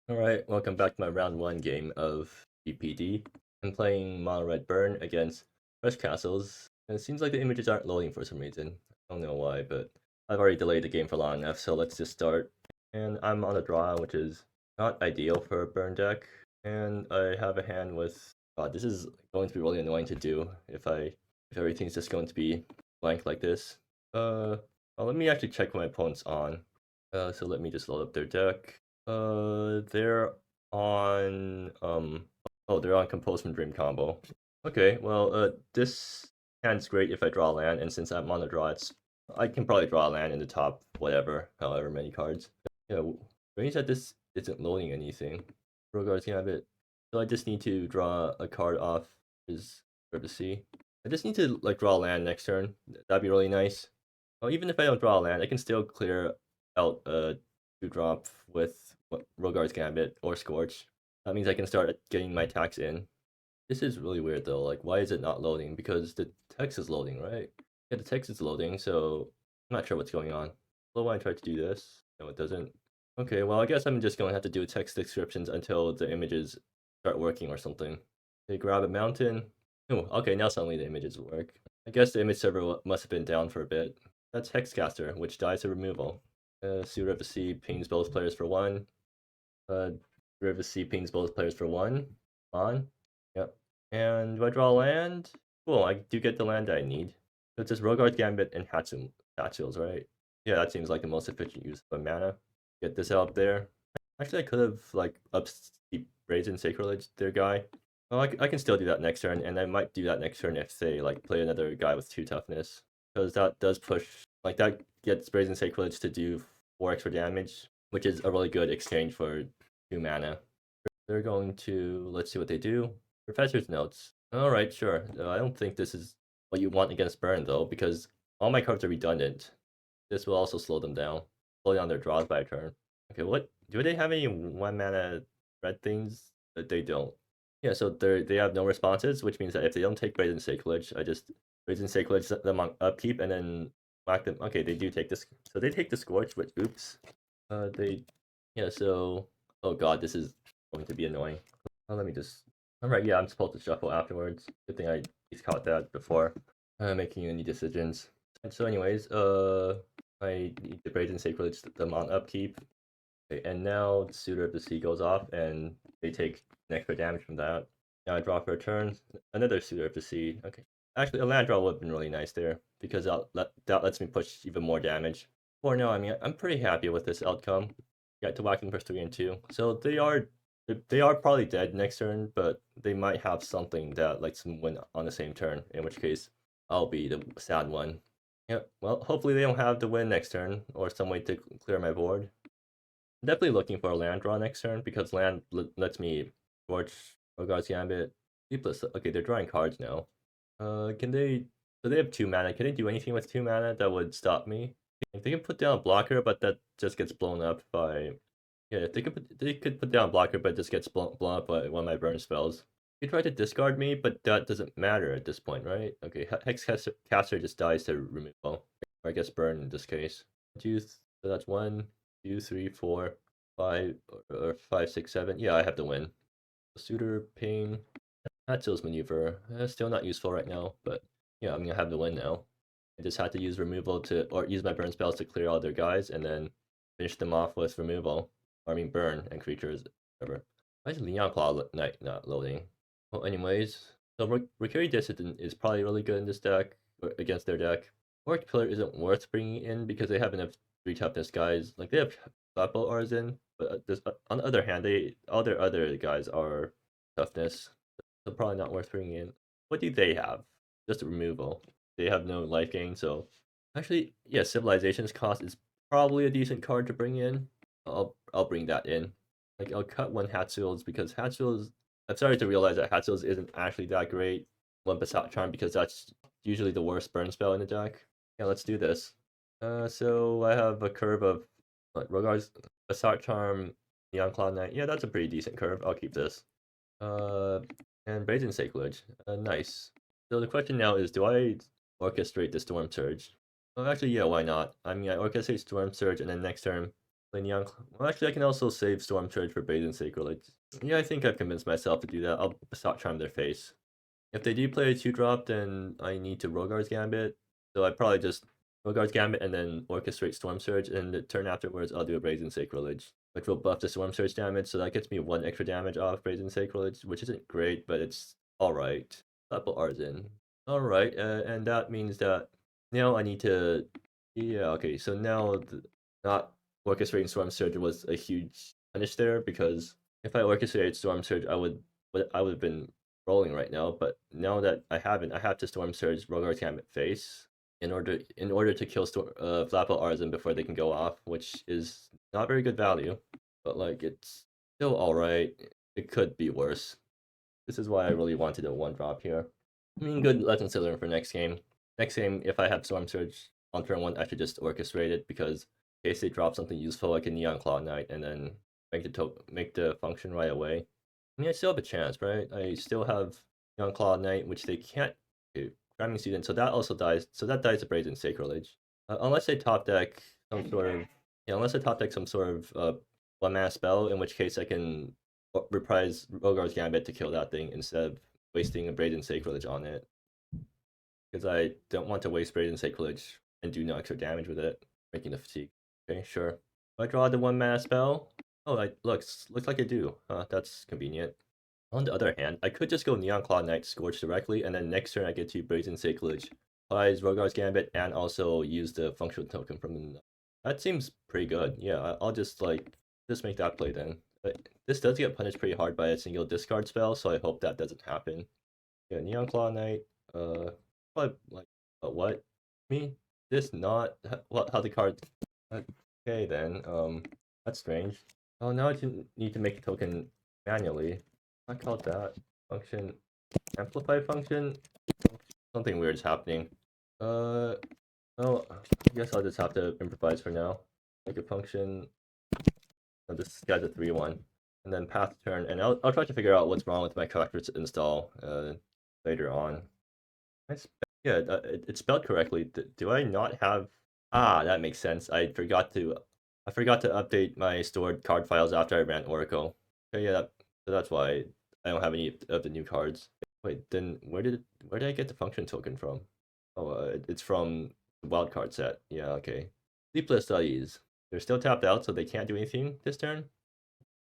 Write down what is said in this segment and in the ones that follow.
Alright, welcome back to my round 1 game of GPD. I'm playing Mono Red Burn against crushcastles, and it seems like the images aren't loading for some reason. I don't know why, but I've already delayed the game for long enough, so let's just start. And I'm on a draw, which is not ideal for a burn deck, and I have a hand with... God, this is going to be really annoying to do if everything's just going to be blank like this. Well, let me actually check what my opponent's on. So let me just load up their deck. They're on oh, they're on Compose from Dream combo. Okay, well, this hand's great if I draw a land, and since I'm on the draw, I can probably draw a land in the top whatever, however many cards. Yeah, range that this isn't loading anything. Rogar's Gambit. So I just need to draw a card off his Privacy. I just need to like draw a land next turn. That'd be really nice. Well, even if I don't draw a land, I can still clear out a 2-drop with Rogar's Gambit or Scorch. That means I can start getting my attacks in. This is really weird though. Like, why is it not loading? Because the text is loading, right? Yeah, the text is loading, so I'm not sure what's going on. Well, when I try to do this, no, it doesn't. Okay, well, I guess I'm just going to have to do text descriptions until the images start working or something. They grab a mountain. Oh, okay, now suddenly the images work. I guess the image server must have been down for a bit. That's Hexcaster, which dies to removal. Suitor of the Sea pings both players for 1. Suitor of the Sea pings both players for 1. On. Yep. And do I draw a land? Cool, I do get the land I need. So it's just Rogar's Gambit and Hatchels, right? Yeah, that seems like the most efficient use of mana. Get this out there. Actually, I could have like upsteep Brazen Sacrilege their guy. Well, I can still do that next turn, and I might do that next turn if they like play another guy with 2 toughness, because that does push like that gets Brazen Sacrilege to do 4 extra damage, which is a really good exchange for 2 mana. They're going to let's see what they do. Professor's Notes. All right, sure. I don't think this is what you want against Burn though, because all my cards are redundant. This will also slow them down, slow down their draws by a turn. Okay, what do they have any 1 mana red things? That they don't. Yeah, so they have no responses, which means that if they don't take Brazen Sacrilege, I just Brazen Sacrilege them on upkeep and then whack them. Okay, they do take this. So they take the Scorch, which oops. Yeah, so oh god, this is going to be annoying. Oh, let me just alright, yeah, I'm supposed to shuffle afterwards. Good thing I caught that before making any decisions. And so anyways, I need the Brazen Sacrilege them on upkeep. Okay, and now Suitor of the Sea goes off and they take an extra damage from that. Now I draw for a turn, another Suitor of the Sea. Okay. Actually, a land draw would have been really nice there because that lets me push even more damage. For now, I mean, I'm pretty happy with this outcome. Got to whack them for 3 and 2. So they are probably dead next turn, but they might have something that lets them win on the same turn, in which case I'll be the sad one. Yeah, well, hopefully they don't have the win next turn or some way to clear my board. I'm definitely looking for a land draw next turn because land lets me Scorch, Rogar's Gambit, Sleepless. Okay, they're drawing cards now. Can they? So they have 2 mana. Can they do anything with 2 mana that would stop me? Like they can put down a blocker, but that just gets blown up by. Yeah, if they could put down a blocker, but it just gets blown up by one of my burn spells. They try to discard me, but that doesn't matter at this point, right? Okay, Hexcaster just dies to removal, or I guess burn in this case. So that's 1, 2, 3, 4, 5, or 5, 6, 7. Yeah, I have the win. Suitor, Pain, Hatchell's Maneuver. Still not useful right now, but yeah, I'm gonna have the win now. I just had to use removal or use my burn spells to clear all their guys, and then finish them off with removal. Or I mean burn and creatures, whatever. Why is Leon Claw Knight not loading? Well, anyways, so Recurring Dissident is probably really good in this deck, or against their deck. Orc Pillar isn't worth bringing in because they have enough 3 toughness guys. Like they have Flatbolt Artisan, but on the other hand, all their other guys are toughness, so probably not worth bringing in. What do they have? Just removal. They have no life gain, so actually, yeah, Civilization's cost is probably a decent card to bring in. I'll bring that in. Like I'll cut 1 Hatfields because Hatfields. I'm starting to realize that Hatfields isn't actually that great. 1 Basalt Charm because that's usually the worst burn spell in the deck. Yeah, let's do this. So I have a curve of Rogar's Basalt Charm, Neon Cloud Knight. Yeah, that's a pretty decent curve. I'll keep this. And Brazen Sacrilege. Nice. So the question now is, do I orchestrate the Storm Surge? Well, actually, yeah, why not? I mean, I orchestrate Storm Surge, and then next turn, play Neon. Well, actually, I can also save Storm Surge for Brazen Sacrilege. Yeah, I think I've convinced myself to do that. I'll stop Charm their face. If they do play a 2-drop, then I need to Rogar's Gambit. So I probably just Rogar's Gambit and then orchestrate Storm Surge, and the turn afterwards I'll do a Brazen Sacrilege, which will buff the Storm Surge damage, so that gets me 1 extra damage off Brazen Sacrilege, which isn't great, but it's alright. Apple Arzen. Alright, and that means that now I need to... Yeah, okay, so now not orchestrating Storm Surge was a huge punish there, because if I orchestrated Storm Surge, I would have been rolling right now, but now that I haven't, I have to Storm Surge Rogar's Gambit face in order to kill Flapple Arzen before they can go off, which is not very good value, but like it's still alright. It could be worse. This is why I really wanted a 1-drop here. I mean, good lessons to learn for next game. Next game, if I have Storm Surge on turn 1, I should just orchestrate it, because in case they drop something useful, I can Neon Claw Knight and then make the function right away. I mean, I still have a chance, right? I still have Neon Claw Knight, which they can't do. Cramming Student, so that also dies. So that dies to Brazen Sacrilege. Unless they top deck some sort of... Yeah, unless I top deck some sort of 1-mana spell, in which case I can reprise Rogar's Gambit to kill that thing instead of wasting a Brazen Sacrilege on it. Because I don't want to waste Brazen Sacrilege and do no extra damage with it, making the fatigue. Okay, sure. Do I draw the 1-mana spell? Oh, looks like I do. That's convenient. On the other hand, I could just go Neon Claw Knight Scorch directly, and then next turn I get to Brazen Sacrilege, applies Rogar's Gambit, and also use the functional token from the... That seems pretty good. Yeah, I'll just make that play then. But this does get punished pretty hard by a single discard spell, so I hope that doesn't happen. Yeah, Neon Claw Knight. Probably like what? Me? This not how the card. Okay then. That's strange. Oh, now I need to make a token manually. I called that function amplify function. Something weird is happening. Oh, I guess I'll just have to improvise for now. Make a function. Oh, this guy's a 3/1, and then path turn, and I'll try to figure out what's wrong with my collector's install later on. Yeah, it's spelled correctly. Do I not have? Ah, that makes sense. I forgot to update my stored card files after I ran Oracle. Okay, yeah, so that's why I don't have any of the new cards. Wait, then where did I get the function token from? Oh, it's from the wildcard set. Yeah, okay. Sleepless Studies. They're still tapped out, so they can't do anything this turn.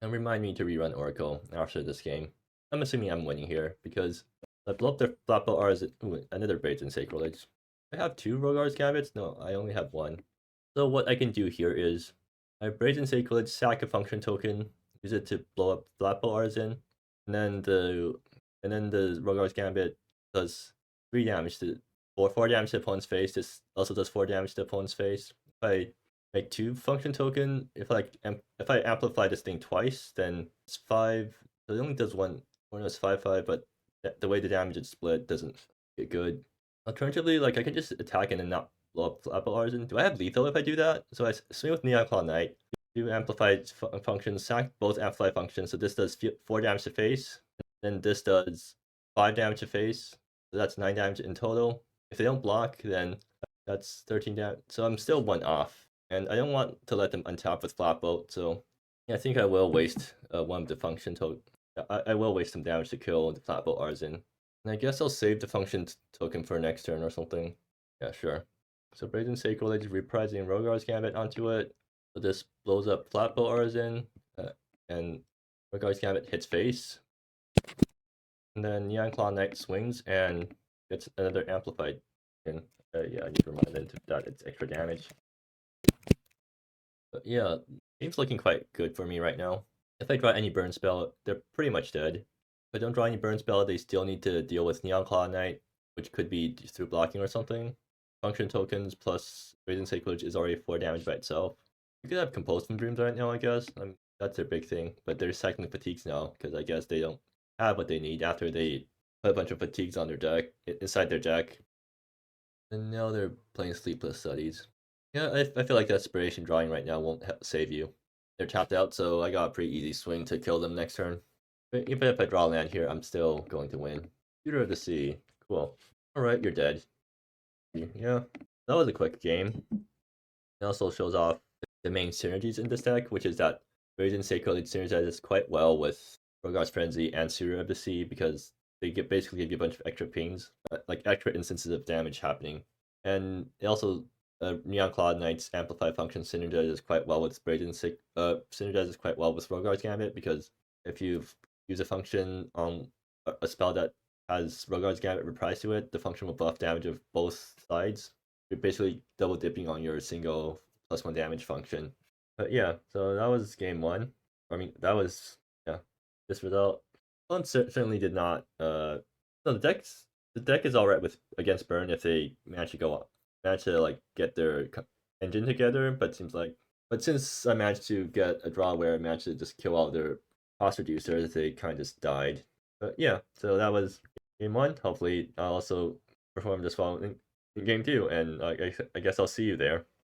And remind me to rerun Oracle after this game. I'm assuming I'm winning here, because I blow up their Flapple Arzen. Ooh, another Brazen Sacrilege. I have 2 Rogar's Gambits? No, I only have 1. So what I can do here is I have Brazen Sacrilege, sack a function token, use it to blow up Flapple Arzen, and then the Rogar's Gambit does 3 damage to 4 damage to the opponent's face. This also does 4 damage to the opponent's face. If I make 2 function token, if I amplify this thing twice, then it's 5. So it only does one is 5/5, but the way the damage is split doesn't get good. Alternatively, like I can just attack and then not blow up Flapple Arzen. Do I have lethal if I do that? So I swing with Neon Claw Knight, do amplified functions, sack both amplified functions. So this does 4 damage to face, then this does 5 damage to face. So that's 9 damage in total. If they don't block, then that's 13 damage. So I'm still 1 off, and I don't want to let them untap with Flat Bolt. So yeah, I think I will waste one of the function token. I will waste some damage to kill the Flat Bolt Arzen. And I guess I'll save the function token for next turn or something. Yeah, sure. So Brazen Sacrilege, reprising Rogar's Gambit onto it. So this blows up Flat Bolt Arzen, and Rogar's Gambit hits face. And then Neon Claw Knight swings and gets another amplified. And yeah, I need to remind them that it's extra damage. But yeah, game's looking quite good for me right now. If I draw any burn spell, they're pretty much dead. If I don't draw any burn spell, they still need to deal with Neon Claw Knight, which could be through blocking or something. Function tokens plus Brazen Sacrilege is already 4 damage by itself. You could have Compulse from Dreams right now, I guess. That's their big thing. But they're cycling fatigues now, because I guess they don't have what they need after they put a bunch of fatigues on their deck, inside their deck. And now they're playing Sleepless Studies. Yeah, I feel like Desperation drawing right now won't save you. They're tapped out, so I got a pretty easy swing to kill them next turn. But even if I draw land here, I'm still going to win. Tutor of the Sea. Cool. Alright, you're dead. Yeah, that was a quick game. It also shows off the main synergies in this deck, which is that Brazen Sacred synergizes quite well with Rogar's Frenzy and Suitor of the Sea because they basically give you a bunch of extra pings, like extra instances of damage happening. And it also Neon Cloud Knight's Amplify function synergizes quite well with synergizes quite well with Rogar's Gambit because if you use a function on a spell that has Rogar's Gambit reprised to it, the function will buff damage of both sides. You're basically double dipping on your single +1 damage function. But yeah, so that was game one. I mean, that was yeah. This result, one certainly did not. No, the deck is alright with against burn if they manage to like get their engine together. But since I managed to get a draw where I managed to just kill all their cost reducers, they kind of just died. But yeah, so that was game one. Hopefully, I'll also perform this well in game two, and I guess I'll see you there.